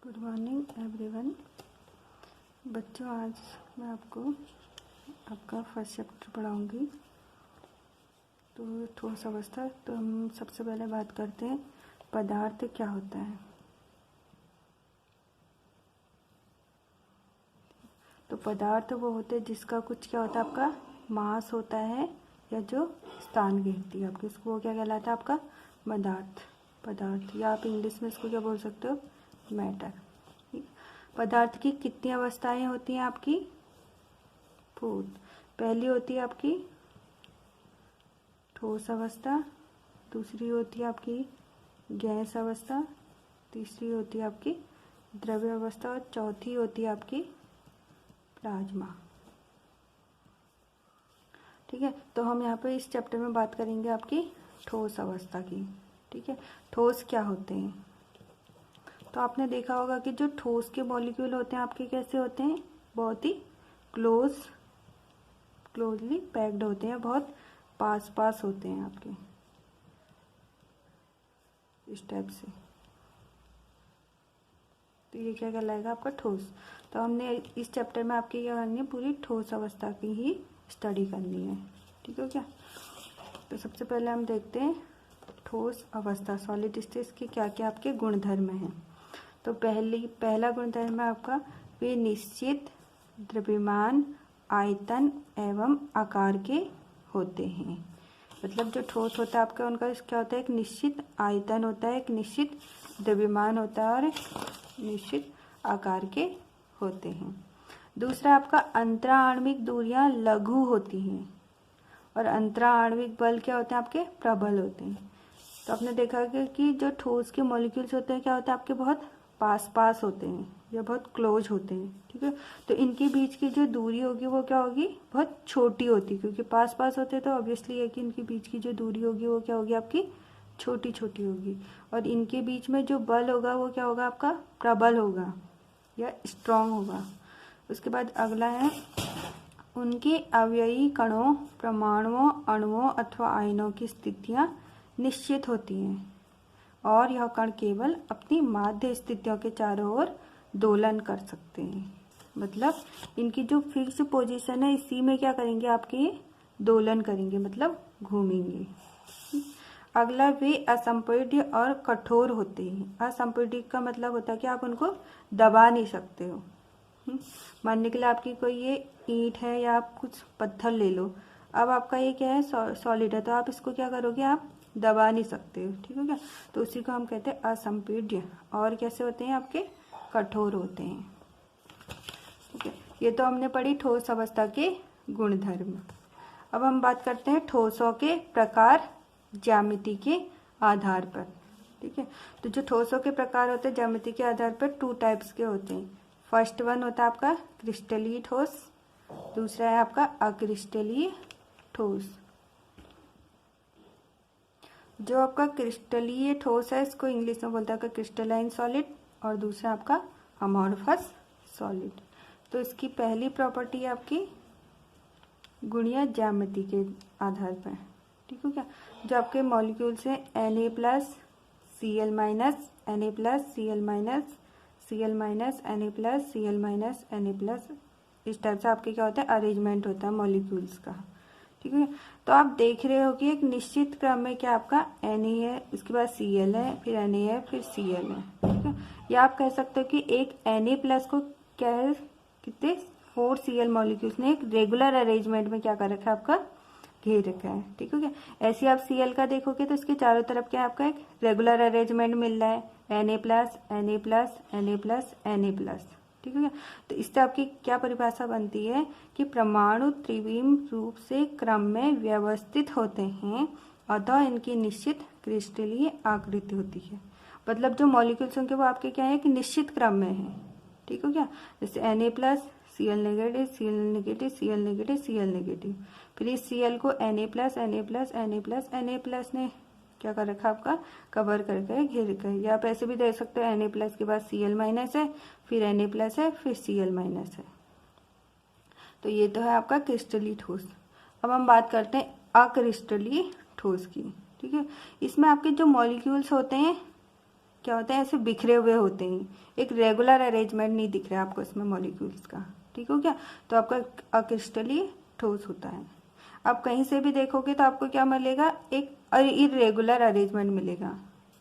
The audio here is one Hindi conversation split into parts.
Good morning everyone. बच्चों, आज मैं आपको आपका फर्स्ट चैप्टर पढ़ाऊंगी। तो ठोस अवस्था। तो हम सबसे पहले बात करते हैं पदार्थ क्या होता है। तो पदार्थ वो होते हैं जिसका कुछ क्या होता है, आपका मास होता है या जो स्थान घेरती है आपकी, उसको वो क्या कहलाता है, आपका पदार्थ या आप इंग्लिश में इसको क्या बोल सकते हो, मैटर। पदार्थ की कितनी अवस्थाएं होती हैं आपकी? 4। पहली होती है आपकी ठोस अवस्था, दूसरी होती है आपकी गैस अवस्था, तीसरी होती है आपकी द्रव्य अवस्था और चौथी होती है आपकी प्लाज्मा। ठीक है, तो हम यहाँ पे इस चैप्टर में बात करेंगे आपकी ठोस अवस्था की। ठीक है, ठोस क्या होते हैं? तो आपने देखा होगा कि जो ठोस के मॉलिक्यूल होते हैं आपके कैसे होते हैं, बहुत ही क्लोजली पैक्ड होते हैं, बहुत पास होते हैं आपके, इस टाइप से। तो ये क्या कहलाएगा, आपका ठोस। तो हमने इस चैप्टर में आपकी क्या करनी है, पूरी ठोस अवस्था की ही स्टडी करनी है। ठीक है क्या? तो सबसे पहले हम देखते हैं ठोस अवस्था, सॉलिड स्टेट के क्या क्या आपके गुणधर्म हैं। तो पहला गुणधर्म है आपका, वे निश्चित द्रव्यमान, आयतन एवं आकार के होते हैं। मतलब जो ठोस होता है आपका, उनका क्या होता है, एक निश्चित आयतन होता है, एक निश्चित द्रव्यमान होता है और एक निश्चित आकार के होते हैं। दूसरा आपका अंतराण्विक दूरियां लघु होती हैं और अंतराण्विक बल क्या होते हैं आपके, प्रबल होते हैं। तो आपने देखा कि जो ठोस के मॉलिक्यूल्स होते हैं क्या होते हैं आपके, बहुत पास होते हैं या बहुत क्लोज होते हैं। ठीक है, तो इनके बीच की जो दूरी होगी वो क्या होगी, बहुत छोटी होती, क्योंकि पास होते हैं तो ऑब्वियसली है कि इनके बीच की जो दूरी होगी वो क्या होगी, आपकी छोटी होगी। और इनके बीच में जो बल होगा वो क्या होगा, आपका प्रबल होगा या स्ट्रॉन्ग होगा। उसके बाद अगला है, उनके अवयवी कणों, परमाणुओं, अणुओं अथवा आयनों की स्थितियां निश्चित होती हैं और यह कण केवल अपनी माध्य स्थितियों के चारों ओर दोलन कर सकते हैं। मतलब इनकी जो फिक्स पोजीशन है इसी में क्या करेंगे, आपके दोलन करेंगे, मतलब घूमेंगे। अगला, वे असंपीड्य और कठोर होते हैं। असंपीड्य का मतलब होता है कि आप उनको दबा नहीं सकते हो। मानने के लिए आपकी कोई ये ईंट है या आप कुछ पत्थर ले लो, अब आपका ये क्या है, सॉलिड है, तो आप इसको क्या करोगे, आप दबा नहीं सकते हो। ठीक है क्या? तो उसी को हम कहते हैं असंपीड्य। और कैसे होते हैं आपके, कठोर होते हैं। ठीक है, ये तो हमने पढ़ी ठोस अवस्था के गुणधर्म। अब हम बात करते हैं ठोसों के प्रकार ज्यामिति के आधार पर। ठीक है, तो जो ठोसों के प्रकार होते हैं ज्यामिति के आधार पर 2 टाइप्स के होते हैं। फर्स्ट वन होता है आपका क्रिस्टलीय ठोस, दूसरा है आपका अक्रिस्टलीय ठोस। जो आपका क्रिस्टलीय ठोस है इसको इंग्लिश में बोलता है क्रिस्टलाइन सॉलिड, और दूसरा आपका अमॉर्फस सॉलिड। तो इसकी पहली प्रॉपर्टी है आपकी गुणीय ज्यामिति के आधार पर। ठीक है क्या? जो आपके मॉलिक्यूल्स हैं Na+Cl-, Na+Cl-, Cl-, Na+Cl-, Na+, इस टाइप से आपके क्या होता है, अरेंजमेंट होता है मॉलिक्यूल्स का। ठीक है, तो आप देख रहे हो कि एक निश्चित क्रम में क्या आपका Na है, इसके बाद Cl है, फिर Na है, फिर Cl है। ठीक है, या आप कह सकते हो कि एक Na+ को क्या है, कितने 4 Cl मॉलिक्यूल्स ने एक रेगुलर अरेंजमेंट में क्या कर रखा है, आपका घेर रखा है। ठीक है क्या? ऐसे आप Cl का देखोगे तो इसके चारों तरफ क्या आपका एक रेगुलर अरेंजमेंट मिल रहा है, Na+, Na+, Na+, Na+। ठीक है क्या? तो इससे आपकी क्या परिभाषा बनती है कि परमाणु त्रिविम रूप से क्रम में व्यवस्थित होते हैं, अतः इनकी निश्चित क्रिस्टलीय आकृति होती है। मतलब जो मॉलिक्यूल्स होंगे वो आपके क्या है कि निश्चित क्रम में है। ठीक है क्या? जैसे Na+, Cl negative, Cl negative, Cl negative, Cl negative. फिर इस Cl को Na+, ने क्या कर रखा, आपका कवर करके घेर कर। या आप ऐसे भी देख सकते हो Na+ के बाद Cl- है, फिर Na+ है, फिर Cl- है। तो ये तो है आपका क्रिस्टलीय ठोस। अब हम बात करते हैं अक्रिस्टलीय ठोस की। ठीक है, इसमें आपके जो मॉलिक्यूल्स होते हैं क्या होते हैं, ऐसे बिखरे हुए होते हैं, एक रेगुलर अरेंजमेंट नहीं दिख रहा है आपको इसमें मॉलिक्यूल्स का, ठीक हो क्या। तो आपका अक्रिस्टलीय ठोस होता है। आप कहीं से भी देखोगे तो आपको क्या मिलेगा, एक इरेगुलर अरेंजमेंट मिलेगा,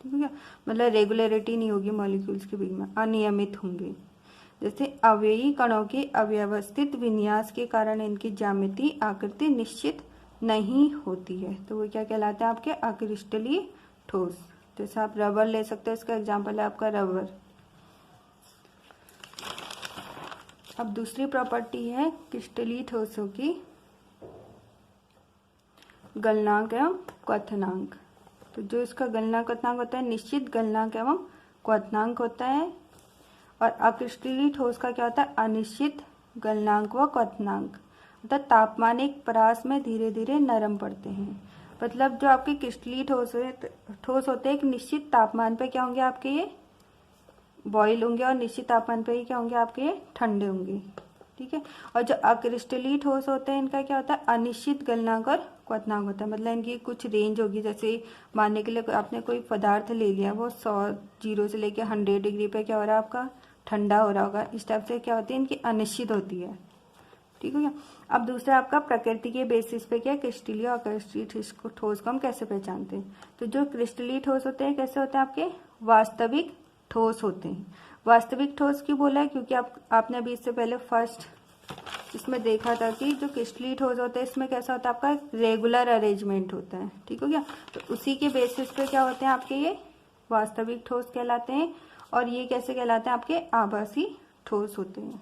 ठीक है क्या, मतलब रेगुलरिटी नहीं होगी मॉलिक्यूल्स के बीच में, अनियमित होंगे। जैसे अवयवी कणों के अव्यवस्थित विन्यास के कारण इनकी ज्यामिति आकृति निश्चित नहीं होती है, तो वो क्या कहलाते हैं आपके अक्रिस्टलीय ठोस। जैसे आप रबर ले सकते हो, इसका एग्जाम्पल है आपका रबर। अब दूसरी प्रॉपर्टी है क्रिस्टलीय ठोसों की, गलनांक एवं क्वथनांक। तो जो इसका गलनांक क्वथनांक होता है, निश्चित गलनांक एवं क्वथनांक होता है, और अक्रिस्टलीय ठोस का क्या होता है, अनिश्चित गलनांक व क्वथनांक। अर्थात तापमान एक परास में धीरे धीरे नरम पड़ते हैं। मतलब जो आपके क्रिस्टलीय ठोस होते हैं, एक निश्चित तापमान पे क्या होंगे आपके ये बॉयल होंगे, और निश्चित तापमान पे ही क्या होंगे आपके ये ठंडे होंगे, ठीक है। और जो अक्रिस्टलीय ठोस होते हैं, इनका क्या होता है, अनिश्चित गलनांक और क्वथनांक होता है। मतलब इनकी कुछ रेंज होगी, जैसे मानने के लिए आपने कोई पदार्थ ले लिया, वो 100 से लेके 100 डिग्री पे क्या हो रहा है आपका, ठंडा हो रहा होगा। इस टाइप से क्या होती है, इनकी अनिश्चित होती है, ठीक है क्या। अब दूसरा आपका प्रकृति के बेसिस पे क्या, क्रिस्टलीय और अक्रिस्टलीय ठोस को हम कैसे पहचानते हैं। तो जो क्रिस्टलीय ठोस होते हैं कैसे होते हैं आपके, वास्तविक ठोस होते हैं। वास्तविक ठोस क्यों बोला है, क्योंकि आपने अभी इससे पहले फर्स्ट इसमें देखा था कि जो क्रिस्टलीय ठोस होते हैं इसमें कैसा होता है आपका, रेगुलर अरेंजमेंट होता है, ठीक हो गया। तो उसी के बेसिस पे क्या होते हैं आपके ये वास्तविक ठोस कहलाते हैं, और ये कैसे कहलाते हैं आपके, आभासी ठोस होते हैं,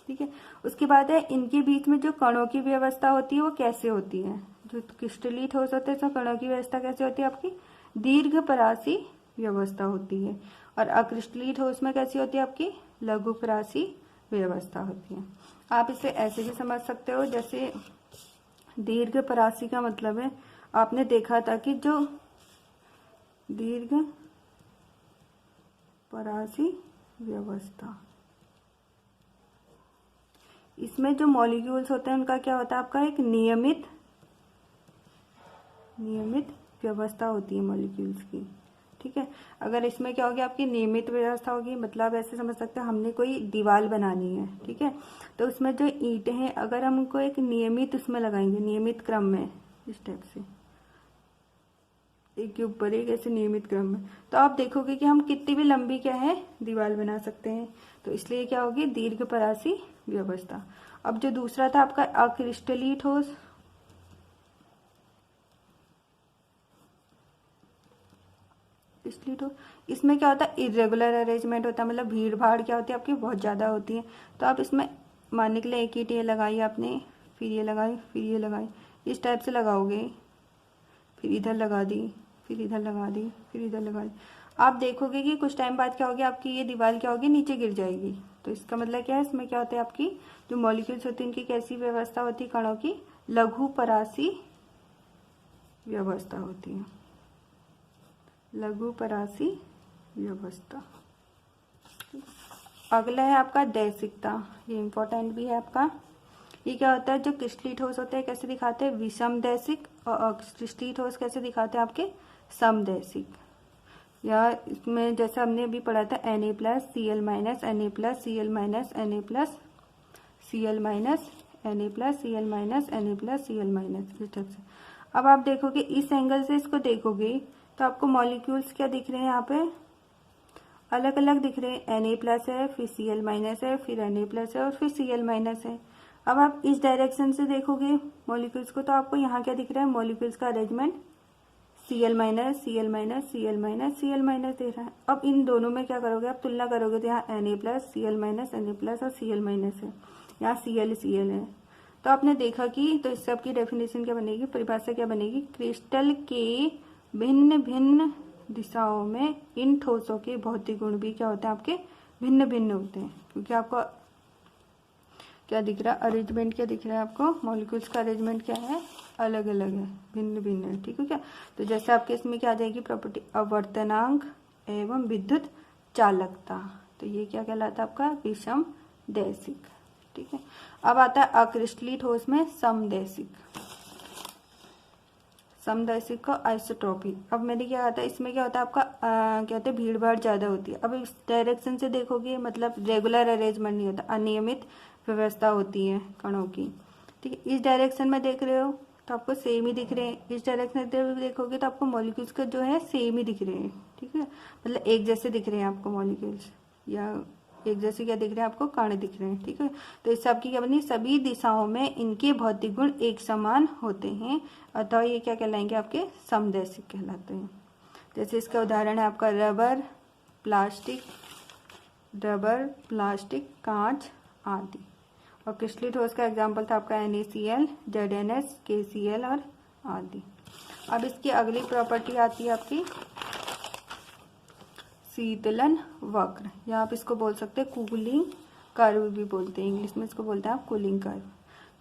ठीक है। उसके बाद है इनके बीच में जो कणों की व्यवस्था होती है वो कैसे होती है। जो क्रिस्टलीय ठोस होते हैं इसमें कणों की व्यवस्था कैसे होती है आपकी, दीर्घ परासी व्यवस्था होती है, और अक्रिस्टलीय ठोस में कैसी होती है आपकी, लघु परासी व्यवस्था होती है। आप इसे ऐसे भी समझ सकते हो, जैसे दीर्घ परासी का मतलब है, आपने देखा था कि जो दीर्घ परासी व्यवस्था, इसमें जो मॉलिक्यूल्स होते हैं उनका क्या होता है आपका, एक नियमित व्यवस्था होती है मॉलिक्यूल्स की, ठीक है। अगर इसमें क्या होगी आपकी नियमित व्यवस्था होगी, मतलब ऐसे समझ सकते हैं हमने कोई दीवार बनानी है, ठीक है। तो उसमें जो ईंटें हैं अगर हम उनको एक नियमित उसमें लगाएंगे, नियमित क्रम में, इस टाइप से एक के ऊपर एक ऐसे नियमित क्रम में, तो आप देखोगे कि हम कितनी भी लंबी क्या है दीवार बना सकते हैं। तो इसलिए क्या होगी, दीर्घ परासी व्यवस्था। अब जो दूसरा था आपका अक्रिस्टलीय ठोस, इसमें क्या होता है, इरेगुलर अरेंजमेंट होता है, मतलब भीड़ भाड़ क्या होती है आपकी बहुत ज़्यादा होती है। तो आप इसमें मानने के लिए एक ईंट ये लगाई आपने, फिर ये लगाई, फिर ये लगाई, इस टाइप से लगाओगे, फिर इधर लगा दी, फिर इधर लगा दी, फिर इधर लगा दी। आप देखोगे कि कुछ टाइम बाद क्या होगी आपकी ये दीवार क्या होगी, नीचे गिर जाएगी। तो इसका मतलब क्या है, इसमें क्या होता है आपकी जो मॉलिक्यूल्स होती है इनकी कैसी व्यवस्था होती है, कणों की लघु परासी व्यवस्था होती है, लघु परासी व्यवस्था। अगला है आपका दैसिकता, ये इंपॉर्टेंट भी है आपका। ये क्या होता है, जो क्रिस्टलीय ठोस होते हैं कैसे दिखाते हैं, विषम दैसिक, और अक्रिस्टलीय ठोस कैसे दिखाते हैं आपके, समदैसिक। या इसमें जैसे हमने अभी पढ़ा था Na+Cl- Na+, Cl- Na+, Cl- Na+, Cl- इस टाइप से। अब आप देखोगे इस एंगल से इसको देखोगे तो आपको मॉलिक्यूल्स क्या दिख रहे हैं, यहाँ पे अलग अलग दिख रहे हैं। Na+ है, फिर Cl- है, फिर Na+ है, और फिर Cl- है। अब आप इस डायरेक्शन से देखोगे मॉलिक्यूल्स को तो आपको यहाँ क्या दिख रहा है, मॉलिक्यूल्स का arrangement Cl-, Cl-, Cl-, Cl- दे रहा है। अब इन दोनों में क्या करोगे आप, तुलना करोगे तो यहाँ Na+, Cl-, Na+ और Cl- है, यहाँ Cl है। तो आपने देखा कि तो इस सब की डेफिनेशन क्या बनेगी, परिभाषा क्या बनेगी, क्रिस्टल के भिन्न भिन्न दिशाओं में इन ठोसों के भौतिक गुण भी क्या होते हैं आपके भिन्न भिन्न होते हैं। क्योंकि आपको क्या दिख रहा है, अरेंजमेंट क्या दिख रहा है आपको, मॉलिक्यूल्स का अरेंजमेंट क्या है, अलग अलग है, भिन्न भिन्न है, ठीक है क्या। तो जैसे आपके इसमें क्या आ जाएगी प्रॉपर्टी, आवर्तनांक एवं विद्युत चालकता। तो ये क्या कहलाता है आपका, विषम दैसिक, ठीक है। अब आता है अक्रिस्टलीय ठोस में समदैसिक। समदैशिक को आइसोट्रॉपी। अब मैंने क्या आता है इसमें, क्या होता है आपका क्या होता है भीड़ भाड़ ज़्यादा होती है। अब इस डायरेक्शन से देखोगे मतलब रेगुलर अरेंजमेंट नहीं होता, अनियमित व्यवस्था होती है कणों की। ठीक है, इस डायरेक्शन में देख रहे हो तो आपको सेम ही दिख रहे हैं, इस डायरेक्शन में देखोगे तो आपको मॉलिक्यूल्स का जो है सेम ही दिख रहे हैं। ठीक है, मतलब एक जैसे दिख रहे हैं आपको मॉलिक्यूल्स, या एक जैसे क्या दिख रहे हैं आपको कण दिख रहे हैं। ठीक है, तो इससे आपकी क्या बनी, सभी दिशाओं में इनके भौतिक गुण एक समान होते हैं, अतः ये क्या कहलाएंगे आपके समदैशिक कहलाते हैं। जैसे इसका उदाहरण है आपका रबर, प्लास्टिक, कांच आदि। और क्रिस्टलीय ठोस का एग्जाम्पल था आपका NaCl, ZnS, KCl और आदि। अब इसकी अगली प्रॉपर्टी आती है आपकी शीतलन वक्र, या आप इसको बोल सकते हैं कूलिंग कर्व भी बोलते हैं, इंग्लिश में इसको बोलते हैं आप कूलिंग कर्व।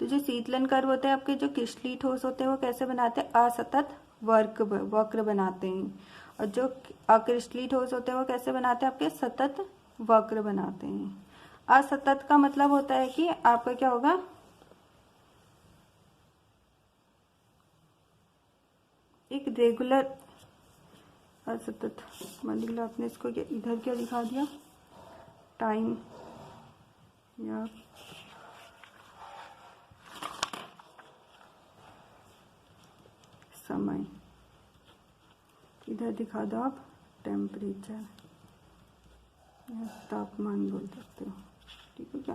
तो जो शीतलन कर्व होते हैं आपके, जो क्रिस्टलीय ठोस होते हैं वो कैसे बनाते हैं, असतत वक्र बनाते हैं, और जो अक्रिस्टलीय ठोस होते हैं वो कैसे बनाते हैं आपके सतत वक्र बनाते हैं। असतत का मतलब होता है कि आपका क्या होगा, एक रेगुलर असतत, मान लीजिए आपने इसको इधर क्या दिखा दिया, टाइम या समय, इधर दिखा दो आप टेम्परेचर या तापमान बोल सकते हो। ठीक है क्या,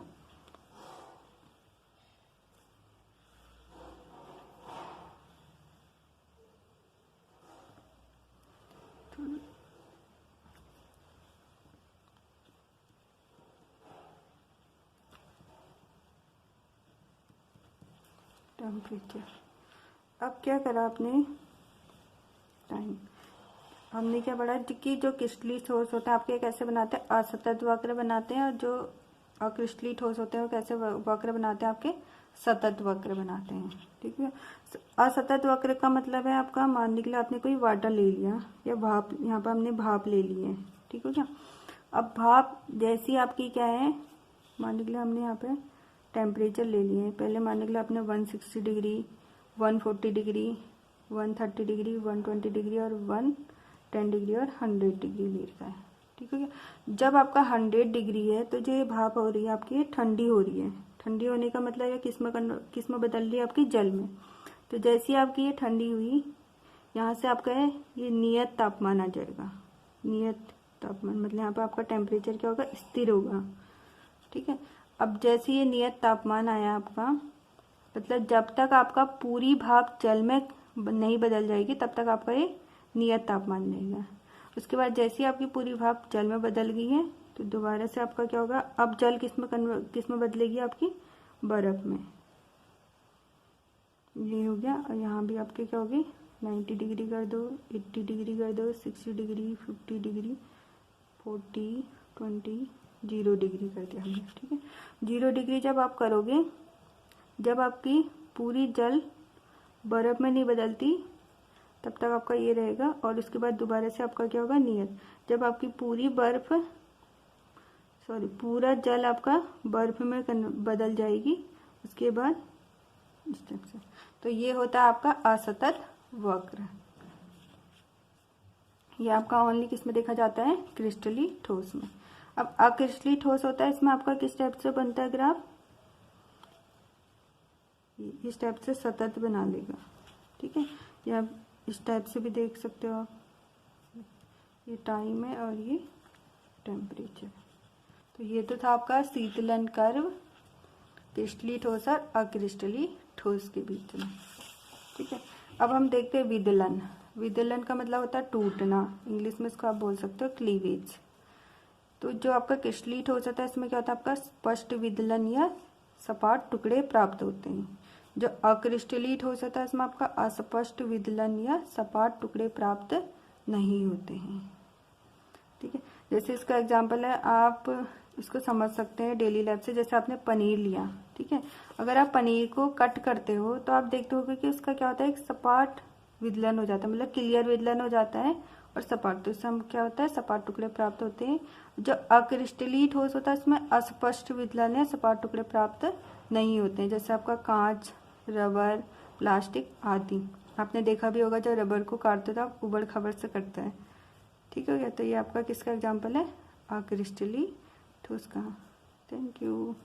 टेम्परेचर। अब क्या करा आपने, टाइम। हमने क्या पढ़ा कि जो क्रिस्टलीय ठोस होता है आपके कैसे बनाते हैं, असतत वक्र बनाते हैं, और जो अक्रिस्टलीय ठोस होते हैं वो कैसे वक्र बनाते हैं आपके सतत वक्र बनाते हैं। ठीक है, असतत वक्र का मतलब है आपका, मान लीजिए आपने कोई वाटर ले लिया या भाप, यहाँ पर हमने भाप ले ली है। ठीक है क्या, अब भाप जैसी आपकी क्या है, मान लीजिए हमने यहाँ पे टेम्परेचर ले लिए हैं, पहले मान लीजिए आपने 160 डिग्री, 140 डिग्री, 130 डिग्री, 120 डिग्री और 110 डिग्री और 100 डिग्री ले रखा है। ठीक है, जब आपका 100 डिग्री है तो जो ये भाप हो रही है आपकी ठंडी हो रही है। ठंडी होने का मतलब है किस में बदल रही है आपकी, जल में। तो जैसी आपकी ये ठंडी हुई, यहाँ से आपका है ये नियत तापमान आ जाएगा। नियत तापमान मतलब यहाँ पर आपका टेम्परेचर क्या होगा, स्थिर होगा। ठीक है, अब जैसे ये नियत तापमान आया आपका, मतलब जब तक आपका पूरी भाप जल में नहीं बदल जाएगी तब तक आपका ये नियत तापमान रहेगा। उसके बाद जैसे आपकी पूरी भाप जल में बदल गई है तो दोबारा से आपका क्या होगा, अब जल किस में बदलेगी, आपकी बर्फ में। ये हो गया, और यहाँ भी आपके क्या होगी, 90 डिग्री कर दो, 80 डिग्री कर दो, 60 डिग्री, 50 डिग्री, 40, 20, 0 डिग्री कर दिया हमने। ठीक है, 0 डिग्री जब आप करोगे, जब आपकी पूरी जल बर्फ में नहीं बदलती तब तक आपका ये रहेगा, और उसके बाद दोबारा से आपका क्या होगा, नियत। जब आपकी पूरा जल आपका बर्फ में बदल जाएगी, उसके बाद इस टाइप से। तो ये होता है आपका असतत वक्र। ये आपका ओनली किस में देखा जाता है, क्रिस्टलीय ठोस में। अब अक्रिस्टलीय ठोस होता है, इसमें आपका किस टाइप से बनता है ग्राफ, इस टाइप से सतत बना लेगा। ठीक है, या इस टाइप से भी देख सकते हो आप, ये टाइम है और ये टेम्परेचर। तो ये तो था आपका शीतलन कर्व क्रिस्टलीय ठोस और अक्रिस्टलीय ठोस के बीच में। ठीक है, अब हम देखते हैं विदलन। विदलन का मतलब होता है टूटना, इंग्लिश में इसको आप बोल सकते हो क्लीवेज। तो जो आपका क्रिस्टलीय ठोस होता है इसमें क्या होता है, आपका स्पष्ट विदलन या सपाट टुकड़े प्राप्त होते हैं। जो अक्रिस्टलीय ठोस होता है इसमें आपका अस्पष्ट विदलन या सपाट टुकड़े प्राप्त नहीं होते हैं। ठीक है, जैसे इसका एग्जांपल है, आप इसको समझ सकते हैं डेली लाइफ से। जैसे आपने पनीर लिया, ठीक है, अगर आप पनीर को कट करते हो तो आप देखते होगे कि उसका क्या होता है, एक सपाट विदलन हो जाता है, मतलब क्लियर विदलन हो जाता है और सपाट। तो इससे हम क्या होता है, सपाट टुकड़े प्राप्त होते हैं। जो अक्रिस्टलीय ठोस होता है इसमें अस्पष्ट विदलन या सपाट टुकड़े प्राप्त नहीं होते हैं, जैसे आपका कांच, रबर, प्लास्टिक आदि। आपने देखा भी होगा जब रबर को काटते तो आप उबड़ खाबड़ से कटता है। ठीक हो गया। तो ये आपका किसका एग्जाम्पल है, अक्रिस्टली ठोस का। Thank you.